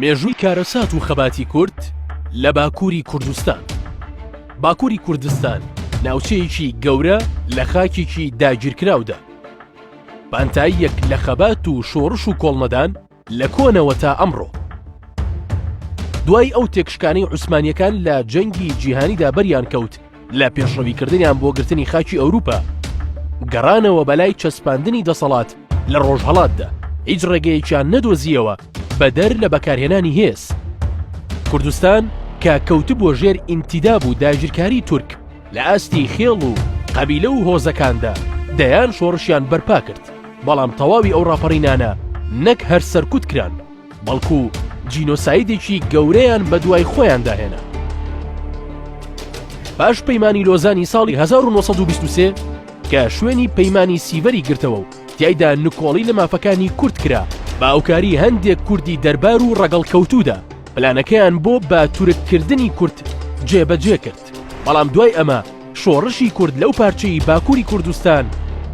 مێژووی کارەسات و خەباتی کورد لە باکووری کوردستان. باکووری کوردستان ناوچەیەکی گەورە لە خاکێکی داگیرکراودا. بانتاییەک لە خەبات و شۆڕش و کۆڵمەدان لە کۆنەوە تا ئەمڕۆ. دوای ئەو تێکشکانەی عوسمانیەکان لە جەنگی جیهانیدا بەریان کەوت لە پێشڕەویکردنیان بۆ گرتنی خاکی ئەوروپا، گەڕانەوە بەلای چەسپاندنی دەسەڵات لە ڕۆژهەڵاتدا، هیچ ڕێگەیەکیان نەدۆزیەوە بەدەر لە بەکارهێنانی هێز. کوردستان کە کەوتبووە ژێر ئینتیداب و داگیرکاری تورک لە ئاستی خێڵ و قەبیلە و هۆزەکاندا دەیان شۆڕشیان بەرپا کرد، بەڵام تەواوی ئەو ڕاپەڕینانە نەک هەر سەرکوت کران، بەڵکو جینۆسایدێکی گەورەیان بە دوای خۆیان داهێنا. باش پەیمانی لۆزانی ساڵی 1923 کە شوێنی پەیمانی سیڤەری گرتەوە و تیایدا نکۆڵی لە مافەکانی کورد کرا، بە ئەوکاری هەندێک کوردی دەربار و ڕەگەڵ کەوتودا پلانەکەیان بۆ بە تورککردنی کورد جێبەجێ کرد. بەڵام دوای ئەمە شۆڕشی کورد لەو پارچەی باکووری کوردستان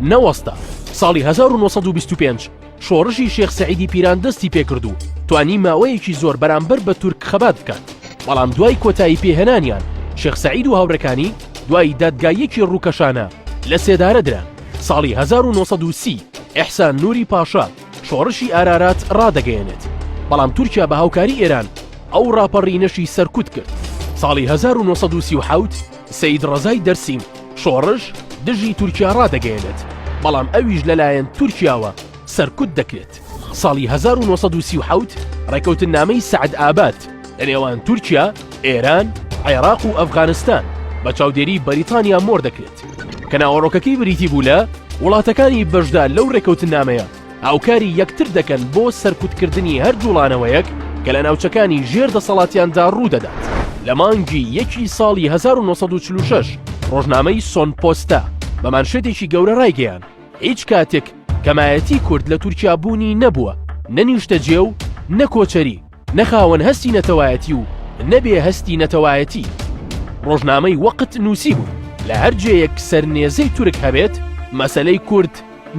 نەوەستا. ساڵی 1925 شۆڕشی شێخ سەعیدی پیران دەستی پێکرد و توانی ماوەیەکی زۆر بەرامبەر بە تورک خەبات بکات، بەڵام دوای کۆتایی پێهێنانیان شێخ سەعید و هاوڕەکانی دوای دادگایەکی ڕووکەشانە لە سێدارە دران. ساڵی 1930 ئیحسان نووری پاشا شۆڕشی ئارارات ڕادەگەیەنێت، بەڵام تورکیا بە هاوکاری ئێران ئەو ڕاپەڕینەشی سەرکوت کرد. ساڵی 1937 سەید ڕەزای دەرسیم شۆڕش دژی تورکیا ڕادەگەیەنێت، بەڵام ئەویش لەلایەن تورکیاوە سەرکوت دەکرێت. ساڵی 1937 ڕێکەوتن نامەی سەعد ئاباد لە نێوان تورکیا، ئێران، عێراق و ئەفغانستان بە چاودێری بەریتانیا مۆر دەکرێت کە ناوەڕۆکەکەی بریتی بوو لە وڵاتەکانی بەشدار لەو ڕێکەوتن نامەیە هاوکاری یەکتر دەکەن بۆ سەرکوتکردنی هەر جوڵانەوەیەک کە لە ناوچەکانی ژێر دەسەڵاتیاندا ڕوودەدات. لە مانگی یەکی ساڵی 1946 ڕۆژنامەی سۆن پۆستا بە مانشێتێکی گەورە ڕایگەیان هیچ کاتێک کەمایەتی کورد لە تورکیا بوونی نەبووە، نەنیشتە جێ و نەکۆچەری، نەخاوەن هەستی نەتەوایەتی و نەبێ هەستی نەتەوایەتی. ڕۆژنامەی وەقت نووسی بوو لە هەر جێیەک سەرنێزەی تورک هەبێت مەسەلەی کورد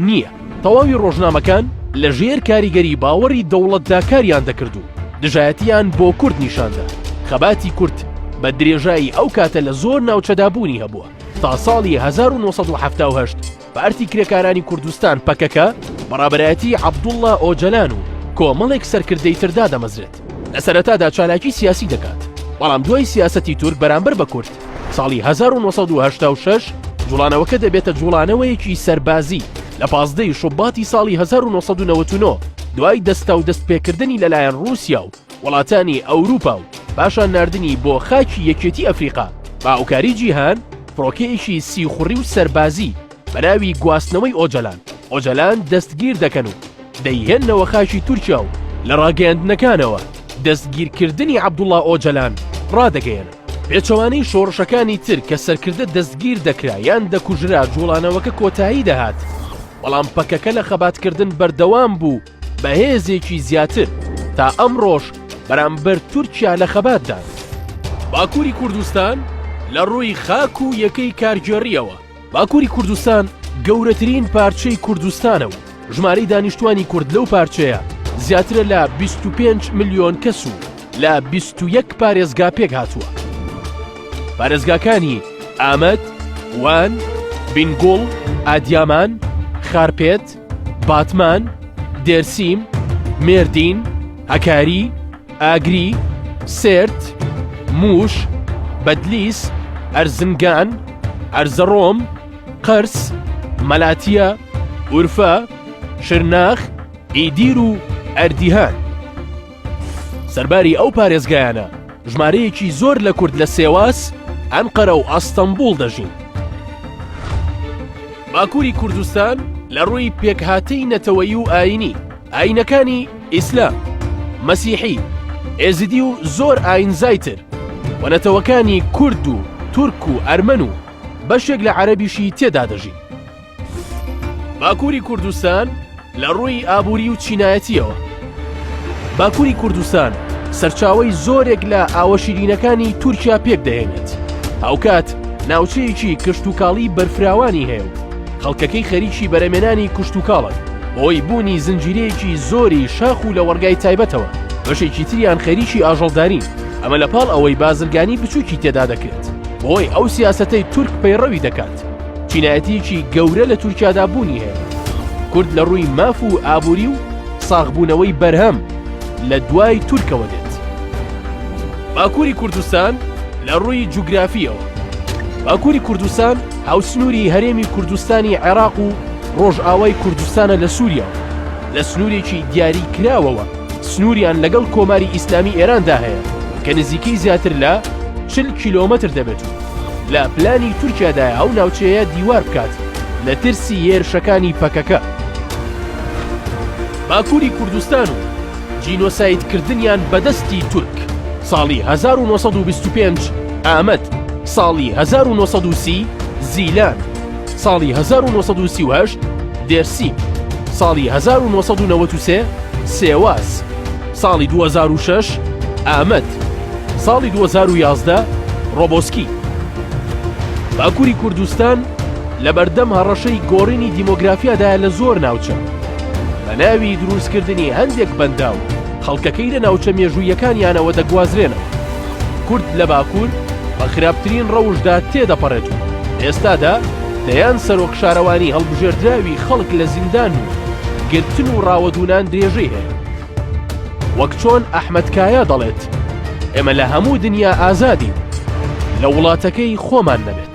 نییە. تەواوی ڕۆژنامەکان لە ژێر کاریگەری باوەڕی دەوڵەتدا کاریان دەکرد و دژایەتیان بۆ کورد نیشاندا. خەباتی کورد بە درێژایی ئەو کاتە لە زۆر ناوچەدابوونی هەبووە تا ساڵی 1970 بەئەرتی کرێکارانی کوردستان پەکەکە بەڕابەرایەتی عەبدوڵڵا ئۆجەلان و کۆمەڵێک سەرکردەی تردا دەمەزرێت. لە سەرەتادا چالاکی سیاسی دەکات، بەڵام دوای سیاسەتی تورک بەرامبەر بە کورد ساڵی 1986 جوڵانەوەکە دەبێتە جوڵانەوەیەکی سەربازی. لە 15 شوباتی ساڵی 1999 دوای دەستە و دەستپێکردنی لەلایەن رووسیا و وڵاتانی ئەوروپا و پاشان ناردنی بۆ خاکی یەکێتی ئەفریقا با ئەوکاری جیهان، فڕۆکەیەکی سیخوڕی و سەربازی بە ناوی گواستنەوەی ئۆجەلان دەستگیر دەکەن و دەیهێننەوە خاکی تورکیا و لە ڕاگەیاندنەکانەوە دەستگیرکردنی عەبدوڵڵا ئۆجەلان ڕادەگەیەنن. پێچەوانەی شۆڕشەکانی تر کە سەرکردە دەستگیر دەکرا یان دەکوژرا جوڵانەوەکە کۆتایی دەهات، بەڵام پەکەکە لە خەباتکردن بەردەوام بوو بە هێزێکی زیاتر تا ئەمڕۆژ بەرامبەر تورکیا لە خەباتدا. باکووری کوردستان لە ڕووی خاک و یەکەی کارگێڕیەوە باکووری کوردستان گەورەترین پارچەی کوردستانە و ژمارەی دانیشتوانی کورد لەو پارچەیە زیاترە لە 25 ملیۆن کەس و لە 21 پارێزگا پێک هاتووە. پارێزگاکانی ئامەد، وان، بینگوڵ، ئادیامان، خارپێت، باتمان، دێرسیم، مێردین، هەکاری، ئاگری، سێرت، مووش، بەدلیس، ئەرزنگان، ئەرزەڕۆم، قەرس، مەلاتیە، ئورفە، شرناخ، ئیدیر و ئەردیهان. سەرباری ئەو پارێزگایانە ژمارەیەکی زۆر لە کورد لە سێواس، ئەنقەرە و ئەستەمبوڵ دەژین. باکووری کوردستان لە ڕووی پێکهاتەی نەتەوەیی و ئاینی، ئاینەکانی ئیسلام، مەسیحی، ئێزیدی و زۆر ئاینزایتر و نەتەوەکانی کورد و تورک و ئەرمەن و بەشێک لە عەرەبیشی تێدا دەژین. باکووری کوردستان لە ڕووی ئابووری و چینایەتیەوە باکووری کوردستان سەرچاوەی زۆرێک لە ئاوەشیرینەکانی تورکیا پێک دەهێنێت. هاوکات ناوچەیەکی کشتوکاڵی بەرفراوانی هەیە و خەڵکەکەی خەریکی بەرەمێنانی کشتوکاڵن، بۆی بوونی زنجیرەیەکی زۆری شاخ و لە وەرگای تایبەتەوە بەشێکی تریان خەریکی ئاژەڵدارین. ئەمە لە پاڵ ئەوەی بازرگانی بچووکی تێدا دەکرێت بۆی ئەو سیاسەتەی تورک پەیڕەوی دەکات. چینایەتیەکی گەورە لە تورکیادا بوونی هەیە. کورد لە ڕووی ماف و ئابووری و ساغبوونەوەی بەرهەم لە دوای تورکەوە دێت. باکووری کوردستان لە ڕووی جوگرافیەوە. باکووری کوردستان هاوسنووری هەرێمی کوردستانی عێراق و ڕۆژئاوای کوردستانە لە سووریا. لە سنوورێکی دیاری کراوەوە سنووریان لەگەڵ کۆماری ئیسلامی ئێراندا هەیە کە نزیکەی زیاتر لە 40 کیلۆمەتر دەبێت و لە پلانی تورکیادایە ئەو ناوچەیە دیوار بکات لە ترسی هێرشەکانی پەکەکە. باکووری کوردستان و جینۆسایدکردنیان بەدەستی تورک. ساڵی 1925 ئامەد، ساڵی 1930 زیلان، ساڵی 1938 دێرسی، ساڵی 1993 سێواز، ساڵی 2006 ئامەد، ساڵی 2011 ڕۆبۆسکی. باکووری کوردستان لە بەردەم هەڕەشەی گۆڕینی دیمۆگرافیادایە لە زۆر ناوچە بە ناوی دروستکردنی هەندێک بەندا و خەڵکەکەی لە ناوچە مێژوویەکانیانەوە دەگوازرێنەوە. کورد لە باکوور بە خراپترین ڕەوشدا تێدەپەڕێت و ئێستادا دەیان سەرۆک شارەوانی هەڵبژێردراوی خەڵک لە زیندان و گرتن و ڕاوەدونان درێژەی هەیە. وەک چۆن ئەحمەدکایە دەڵێت ئێمە لە هەموو دنیا ئازادین لە وڵاتەکەی خۆمان نەبێت.